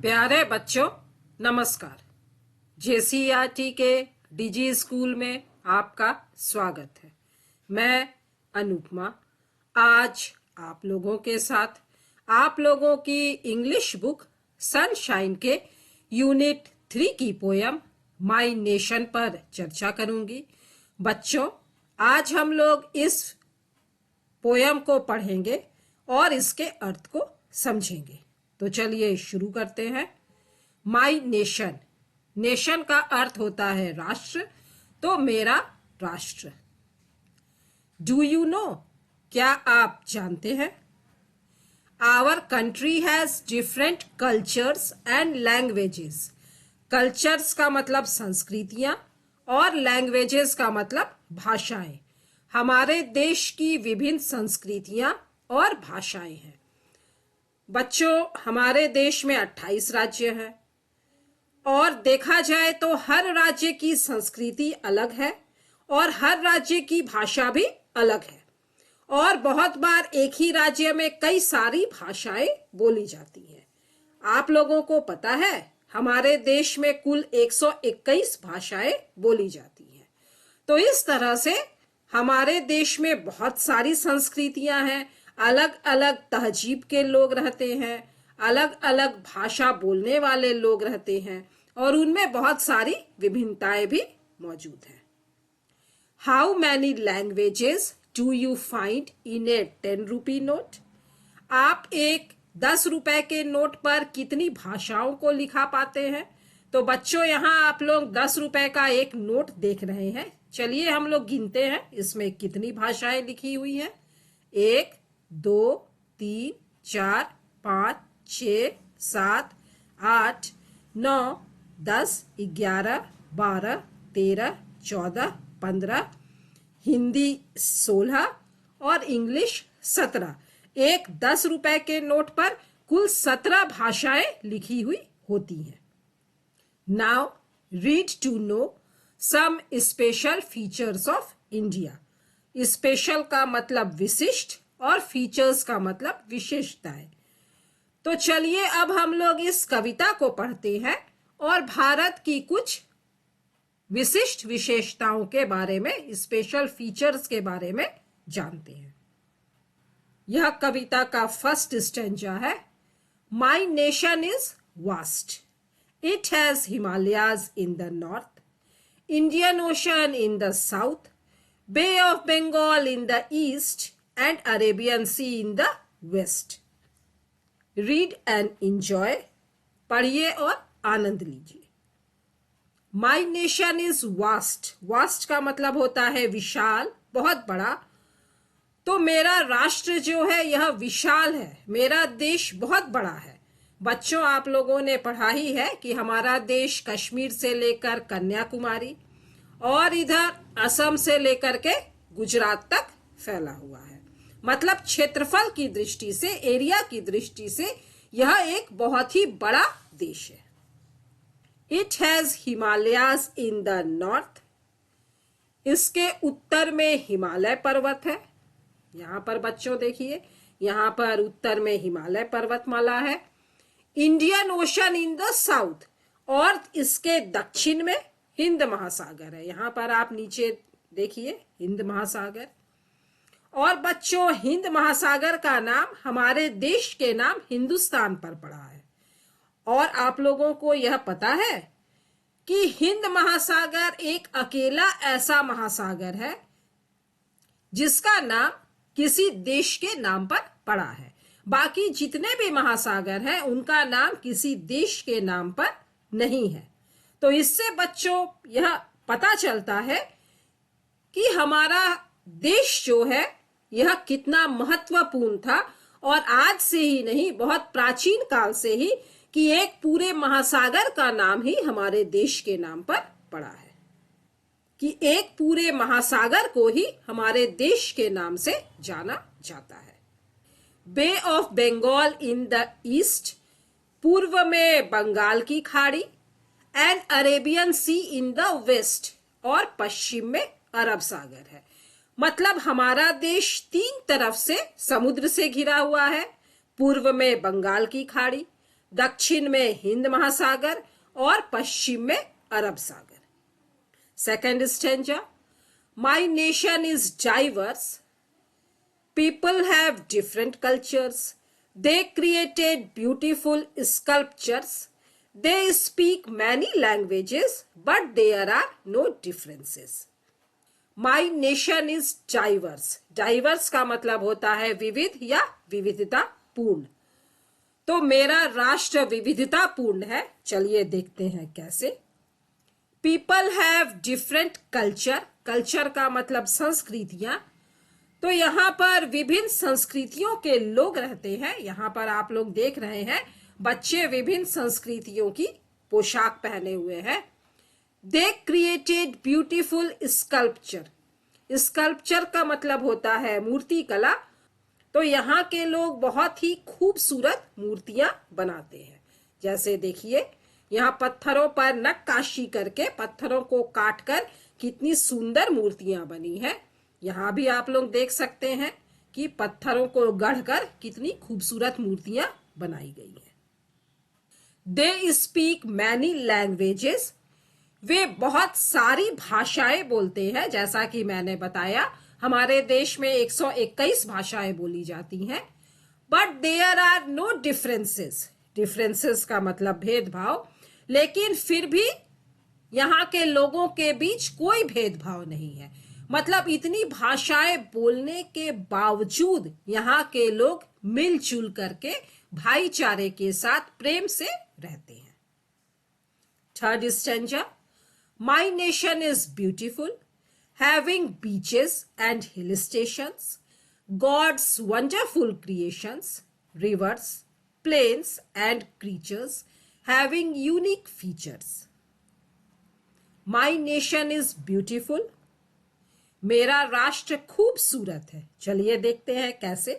प्यारे बच्चों, नमस्कार। जेसीईआरटी के डीजी स्कूल में आपका स्वागत है। मैं अनुपमा आज आप लोगों के साथ आप लोगों की इंग्लिश बुक सनशाइन के यूनिट 3 की पोयम माय नेशन पर चर्चा करूंगी। बच्चों, आज हम लोग इस पोयम को पढ़ेंगे और इसके अर्थ को समझेंगे। तो चलिए शुरू करते हैं। माई नेशन, नेशन का अर्थ होता है राष्ट्र, तो मेरा राष्ट्र। डू यू नो, क्या आप जानते हैं? Our country has different cultures and languages. Cultures का मतलब संस्कृतियां और लैंग्वेजेस का मतलब भाषाएं। हमारे देश की विभिन्न संस्कृतियां और भाषाएं हैं। बच्चों, हमारे देश में 28 राज्य हैं और देखा जाए तो हर राज्य की संस्कृति अलग है और हर राज्य की भाषा भी अलग है और बहुत बार एक ही राज्य में कई सारी भाषाएं बोली जाती हैं। आप लोगों को पता है, हमारे देश में कुल 121 भाषाएं बोली जाती हैं। तो इस तरह से हमारे देश में बहुत सारी संस्कृतियां हैं, अलग अलग तहजीब के लोग रहते हैं, अलग अलग भाषा बोलने वाले लोग रहते हैं और उनमें बहुत सारी विभिन्नताएं भी मौजूद हैं। How many languages do you find in A 10 rupee note? आप एक 10 रुपए के नोट पर कितनी भाषाओं को लिखा पाते हैं? तो बच्चों, यहाँ आप लोग 10 रुपए का एक नोट देख रहे हैं। चलिए हम लोग गिनते हैं इसमें कितनी भाषाएं लिखी हुई हैं। 1 2 3 4 5 6 7 8 9 10 11 12 13 14 15, हिंदी 16 और इंग्लिश 17। एक 10 रुपए के नोट पर कुल 17 भाषाएं लिखी हुई होती हैं। Now read to know some special features of India. Special का मतलब विशिष्ट और फीचर्स का मतलब विशेषताएं। तो चलिए अब हम लोग इस कविता को पढ़ते हैं और भारत की कुछ विशिष्ट विशेषताओं के बारे में, स्पेशल फीचर्स के बारे में जानते हैं। यह कविता का फर्स्ट स्टैंजा है। My nation is vast, it has Himalayas in the north, Indian Ocean in the south, Bay of Bengal in the east and Arabian Sea in the west. Read and enjoy. पढ़िए और आनंद लीजिए। My nation is vast. Vast का मतलब होता है विशाल, बहुत बड़ा। तो मेरा राष्ट्र जो है यह विशाल है, मेरा देश बहुत बड़ा है। बच्चों, आप लोगों ने पढ़ा ही है कि हमारा देश कश्मीर से लेकर कन्याकुमारी और इधर असम से लेकर के गुजरात तक फैला हुआ है। मतलब क्षेत्रफल की दृष्टि से, एरिया की दृष्टि से यह एक बहुत ही बड़ा देश है। It has Himalayas in the north, इसके उत्तर में हिमालय पर्वत है। यहाँ पर बच्चों देखिए, यहाँ पर उत्तर में हिमालय पर्वतमाला है। Indian Ocean in the south, और इसके दक्षिण में हिंद महासागर है। यहाँ पर आप नीचे देखिए हिंद महासागर। और बच्चों, हिंद महासागर का नाम हमारे देश के नाम हिंदुस्तान पर पड़ा है। और आप लोगों को यह पता है कि हिंद महासागर एक अकेला ऐसा महासागर है जिसका नाम किसी देश के नाम पर पड़ा है। बाकी जितने भी महासागर हैं उनका नाम किसी देश के नाम पर नहीं है। तो इससे बच्चों यह पता चलता है कि हमारा देश जो है यह कितना महत्वपूर्ण था, और आज से ही नहीं, बहुत प्राचीन काल से ही, कि एक पूरे महासागर का नाम ही हमारे देश के नाम पर पड़ा है, कि एक पूरे महासागर को ही हमारे देश के नाम से जाना जाता है। Bay of Bengal in the east, पूर्व में बंगाल की खाड़ी, and Arabian sea in the west, और पश्चिम में अरब सागर है। मतलब हमारा देश 3 तरफ से समुद्र से घिरा हुआ है। पूर्व में बंगाल की खाड़ी, दक्षिण में हिंद महासागर और पश्चिम में अरब सागर। Second stanza, my nation is diverse, people have different cultures, they created beautiful sculptures, they speak many languages but there are no differences। My nation is diverse, diverse का मतलब होता है विविध या विविधता पूर्ण। तो मेरा राष्ट्र विविधता पूर्ण है। चलिए देखते हैं कैसे। People have different culture, culture का मतलब संस्कृतियां। तो यहाँ पर विभिन्न संस्कृतियों के लोग रहते हैं। यहाँ पर आप लोग देख रहे हैं बच्चे विभिन्न संस्कृतियों की पोशाक पहने हुए हैं। They created beautiful sculpture, sculpture का मतलब होता है मूर्ति कला। तो यहाँ के लोग बहुत ही खूबसूरत मूर्तियां बनाते हैं। जैसे देखिए यहाँ पत्थरों पर नक्काशी करके पत्थरों को काटकर कितनी सुंदर मूर्तियां बनी है। यहाँ भी आप लोग देख सकते हैं कि पत्थरों को गढ़कर कितनी खूबसूरत मूर्तियां बनाई गई हैं। दे स्पीक मैनी लैंग्वेजेस, वे बहुत सारी भाषाएं बोलते हैं। जैसा कि मैंने बताया हमारे देश में 121 भाषाएं बोली जाती हैं। But there are no differences, differences का मतलब भेदभाव, लेकिन फिर भी यहाँ के लोगों के बीच कोई भेदभाव नहीं है। मतलब इतनी भाषाएं बोलने के बावजूद यहाँ के लोग मिलजुल करके भाईचारे के साथ प्रेम से रहते हैं। Third stanza, my nation is beautiful, having beaches and hill stations, God's wonderful creations, rivers, plains and creatures, having unique features. My nation is beautiful, मेरा राष्ट्र खूबसूरत है। चलिए देखते हैं कैसे।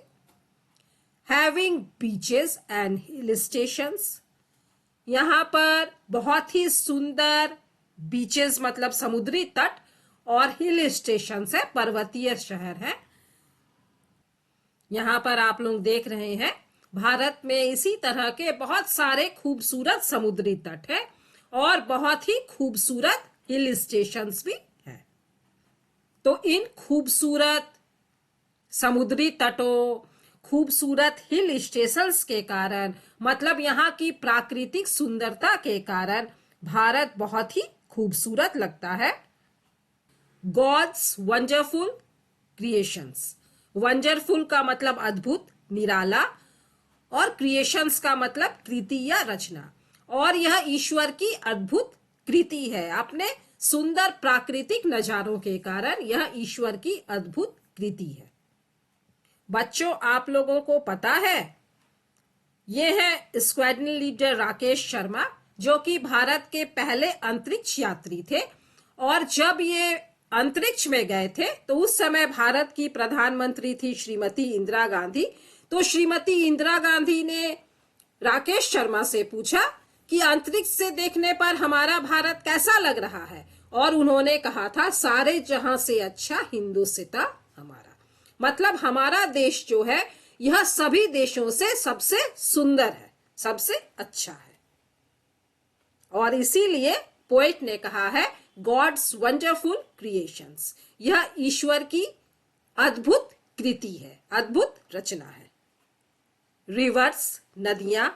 Having beaches and hill stations, यहाँ पर बहुत ही सुंदर बीचेस मतलब समुद्री तट और हिल स्टेशन है पर्वतीय शहर है। यहाँ पर आप लोग देख रहे हैं भारत में इसी तरह के बहुत सारे खूबसूरत समुद्री तट है और बहुत ही खूबसूरत हिल स्टेशंस भी है। तो इन खूबसूरत समुद्री तटों, खूबसूरत हिल स्टेशंस के कारण मतलब यहाँ की प्राकृतिक सुंदरता के कारण भारत बहुत ही खूबसूरत लगता है। गॉड्स वंडरफुल क्रिएशंस, वंडरफुल का मतलब अद्भुत, निराला, और क्रिएशंस का मतलब कृति या रचना। और यह ईश्वर की अद्भुत कृति है। अपने सुंदर प्राकृतिक नजारों के कारण यह ईश्वर की अद्भुत कृति है। बच्चों, आप लोगों को पता है ये है स्क्वाड्रन लीडर राकेश शर्मा, जो कि भारत के पहले अंतरिक्ष यात्री थे। और जब ये अंतरिक्ष में गए थे तो उस समय भारत की प्रधानमंत्री थी श्रीमती इंदिरा गांधी। तो श्रीमती इंदिरा गांधी ने राकेश शर्मा से पूछा कि अंतरिक्ष से देखने पर हमारा भारत कैसा लग रहा है, और उन्होंने कहा था सारे जहां से अच्छा हिंदुस्तान हमारा। मतलब हमारा देश जो है यह सभी देशों से सबसे सुंदर है, सबसे अच्छा है। और इसीलिए पोएट ने कहा है गॉड्स वंडरफुल क्रिएशंस, यह ईश्वर की अद्भुत कृति है, अद्भुत रचना है। रिवर्स नदियां,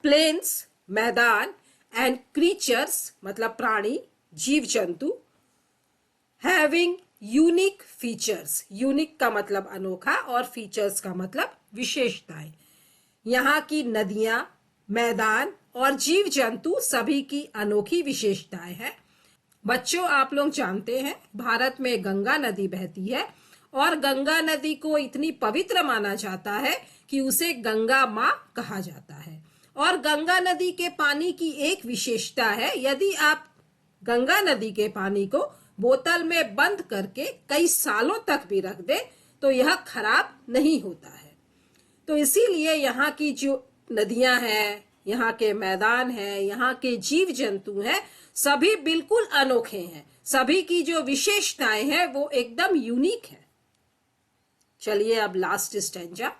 प्लेन्स मैदान, एंड क्रीचर्स मतलब प्राणी, जीव जंतु, हैविंग यूनिक फीचर्स, यूनिक का मतलब अनोखा और फीचर्स का मतलब विशेषताएं। यहाँ की नदियां, मैदान और जीव जंतु सभी की अनोखी विशेषताएं हैं। बच्चों, आप लोग जानते हैं भारत में गंगा नदी बहती है और गंगा नदी को इतनी पवित्र माना जाता है कि उसे गंगा माँ कहा जाता है। और गंगा नदी के पानी की एक विशेषता है, यदि आप गंगा नदी के पानी को बोतल में बंद करके कई सालों तक भी रख दे तो यह खराब नहीं होता है। तो इसीलिए यहाँ की जो नदियां हैं, यहाँ के मैदान हैं, यहाँ के जीव जंतु हैं, सभी बिल्कुल अनोखे हैं। सभी की जो विशेषताएं हैं वो एकदम यूनिक है। चलिए अब last stanza.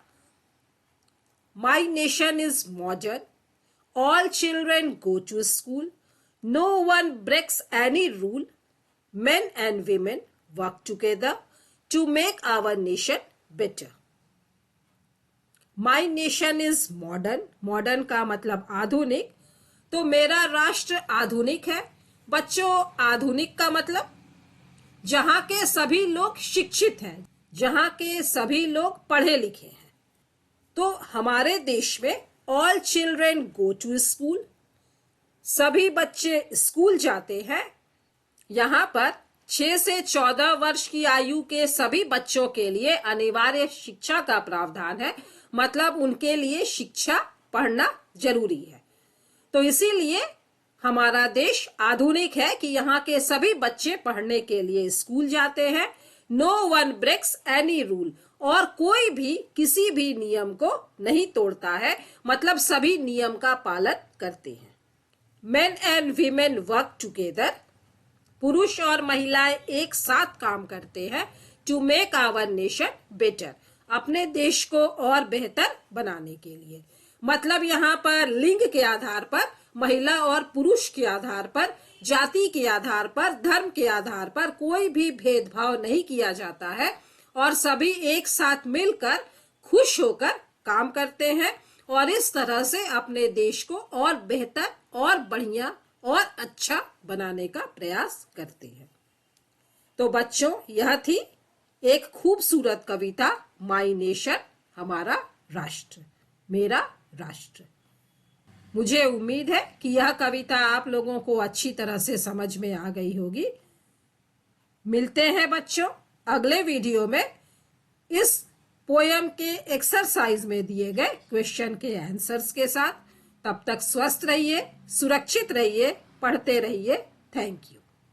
My nation is modern, All children go to school. No one breaks any rule. Men and women work together to make our nation better. My nation is modern. Modern का मतलब आधुनिक. तो मेरा राष्ट्र आधुनिक है. बच्चों, आधुनिक का मतलब जहां के सभी लोग शिक्षित हैं, जहां के सभी लोग पढ़े लिखे हैं. तो हमारे देश में all children go to school, सभी बच्चे स्कूल जाते हैं. यहाँ पर 6 से 14 वर्ष की आयु के सभी बच्चों के लिए अनिवार्य शिक्षा का प्रावधान है. मतलब उनके लिए शिक्षा पढ़ना जरूरी है. तो इसीलिए हमारा देश आधुनिक है कि यहाँ के सभी बच्चे पढ़ने के लिए स्कूल जाते हैं. No one breaks any rule, और कोई भी किसी भी नियम को नहीं तोड़ता है. मतलब सभी नियम का पालन करते हैं. Men and women work together, पुरुष और महिलाएं एक साथ काम करते हैं. To make our nation better, अपने देश को और बेहतर बनाने के लिए. मतलब यहाँ पर लिंग के आधार पर, महिला और पुरुष के आधार पर, जाति के आधार पर, धर्म के आधार पर कोई भी भेदभाव नहीं किया जाता है. और सभी एक साथ मिलकर खुश होकर काम करते हैं और इस तरह से अपने देश को और बेहतर और बढ़िया और अच्छा बनाने का प्रयास करते हैं. तो बच्चों, यह थी एक खूबसूरत कविता, माई नेशन, हमारा राष्ट्र, मेरा राष्ट्र. मुझे उम्मीद है कि यह कविता आप लोगों को अच्छी तरह से समझ में आ गई होगी. मिलते हैं बच्चों अगले वीडियो में इस पोयम के एक्सरसाइज में दिए गए क्वेश्चन के आंसर्स के साथ. तब तक स्वस्थ रहिए, सुरक्षित रहिए, पढ़ते रहिए. Thank you.